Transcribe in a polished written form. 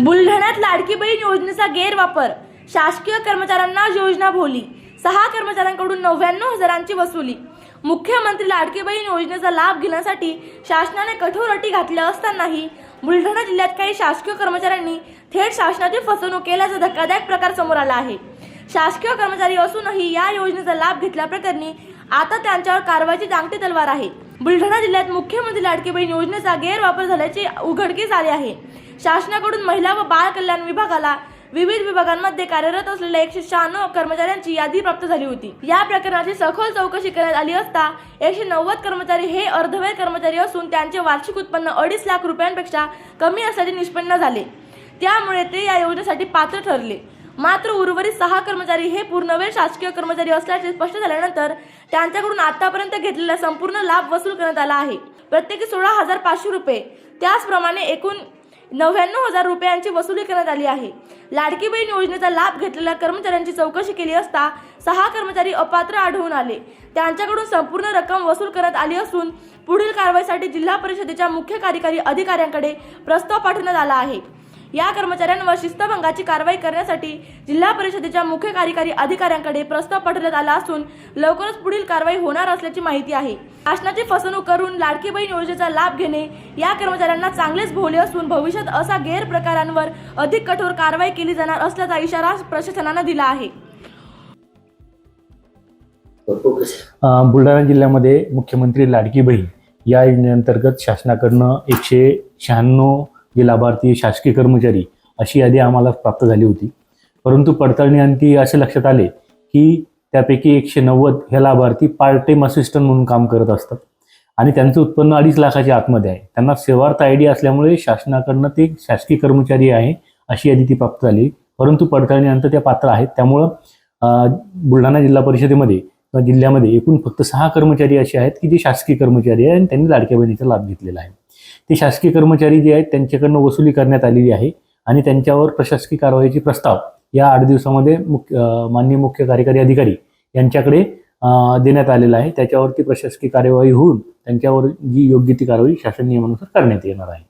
बुलढाण्यात लाडकी बहीण योजनेचा गैरवापर, शासकीय कर्मचाऱ्यांना योजना भोवली, 6 कर्मचाऱ्यांकडून 99,000ची वसुली। मुख्यमंत्री लाडकी बहीण योजनेचा लाभ घेण्यासाठी शासनाने कठोर अटी घातल्या असतानाही बुलढाणा जिल्ह्यात काही शासकीय कर्मचाऱ्यांनी थेट शासनाची फसवणूक केल्याचा धक्कादायक प्रकार समोर आला आहे। शासकीय कर्मचारी असूनही या योजनेचा लाभ घेतल्याप्रकरणी आता त्यांच्यावर कारवाईची टांगती तलवार आहे। बुलढाणा जिल्ह्यात मुख्यमंत्री लाडकी बहीण योजनेचा गैरवापर झाल्याचे उघडकीस आले आहे। शासनाकडून महिला व बाळ कल्याण विभागाला विविध विभागांमध्ये कार्यरत असलेल्या 196 कर्मचाऱ्यांची यादी प्राप्त झाली होती। या प्रकरणाची सखोल चौकशी करण्यात आली असता 190 कर्मचारी हे अर्धवेळ कर्मचारी असून त्यांचे वार्षिक उत्पन्न 2.5 लाख रुपयांपेक्षा कमी असल्याचे निष्पन्न झाले। त्यामुळे ते या योजनेसाठी पात्र ठरले। मात्र उर्वरित 6 कर्मचारी हे पूर्णवेळ शासकीय कर्मचारी असल्याचे स्पष्ट झाल्यानंतर त्यांच्याकडून आतापर्यंत घेतलेला संपूर्ण लाभ वसूल करण्यात आला आहे। प्रत्येकी 16,500 रुपये, त्याचप्रमाणे एकूण 99,000 रुपयांची वसुली करण्यात आली आहे। लाडकी बहीण योजनेचा लाभ घेतलेल्या कर्मचाऱ्यांची चौकशी केली असता 6 कर्मचारी अपात्र आढळून आले। त्यांच्याकडून संपूर्ण रक्कम वसूल करण्यात आली असून पुढील कारवाईसाठी जिल्हा परिषदेच्या मुख्य कार्यकारी अधिकाऱ्यांकडे प्रस्ताव पाठवण्यात आला आहे। या कर्मचाऱ्यांवर शिस्तभंगाची कारवाई करण्यासाठी जिल्हा परिषदेच्या मुख्य कार्यकारी अधिकाऱ्यांकडे प्रस्ताव पाठवण्यात आला असून लवकरच पुढील कारवाई होणार असल्याची माहिती आहे। शासनाची फसवणूक करून लाडकी बहीण योजनेचा लाभ घेणे या कर्मचाऱ्यांना चांगलेच भोवले असून भविष्यात असा गैरप्रकारांवर अधिक कठोर कारवाई केली जाणार असल्याचा इशारा प्रशासनाने दिला आहे। बुलढाणा जिल्ह्यामध्ये मुख्यमंत्री लाडकी बहीण या योजनेअंतर्गत शासनाकडून 196 जे लाभार्थी शासकीय कर्मचारी अशी यादी आम्हाला प्राप्त झाली होती। परंतु पडताळणीअंती असे लक्षात आले की त्यापैकी 190 हे लाभार्थी पार्ट टाइम असिस्टंट म्हणून काम करत असतात आणि त्यांचं उत्पन्न 2.5 लाखाच्या आतमध्ये आहे। त्यांना सेवार्थ आयडी असल्यामुळे शासनाकडून ते शासकीय कर्मचारी आहे अशी यादी ती प्राप्त झाली। परंतु पडताळणीअंती त्या पात्र आहेत। त्यामुळं बुलढाणा जिल्हा परिषदेमध्ये जिल्ह्यामध्ये एकूण फक्त 6 कर्मचारी असे आहेत की जे शासकीय कर्मचारी आहेत आणि त्यांनी लाडक्या बहिणीचा लाभ घेतलेला आहे। ते शासकीय कर्मचारी जे आहेत त्यांच्याकडून वसुली करण्यात आलेली आहे आणि त्यांच्यावर प्रशासकीय कारवाईचे प्रस्ताव या 8 दिवसामध्ये माननीय मुख्य कार्यकारी अधिकारी यांच्याकडे देण्यात आलेला आहे। त्याच्यावरती प्रशासकीय कार्यवाही होऊन त्यांच्यावर जी योग्य ती कारवाई शासन नियमानुसार करण्यात येणार आहे।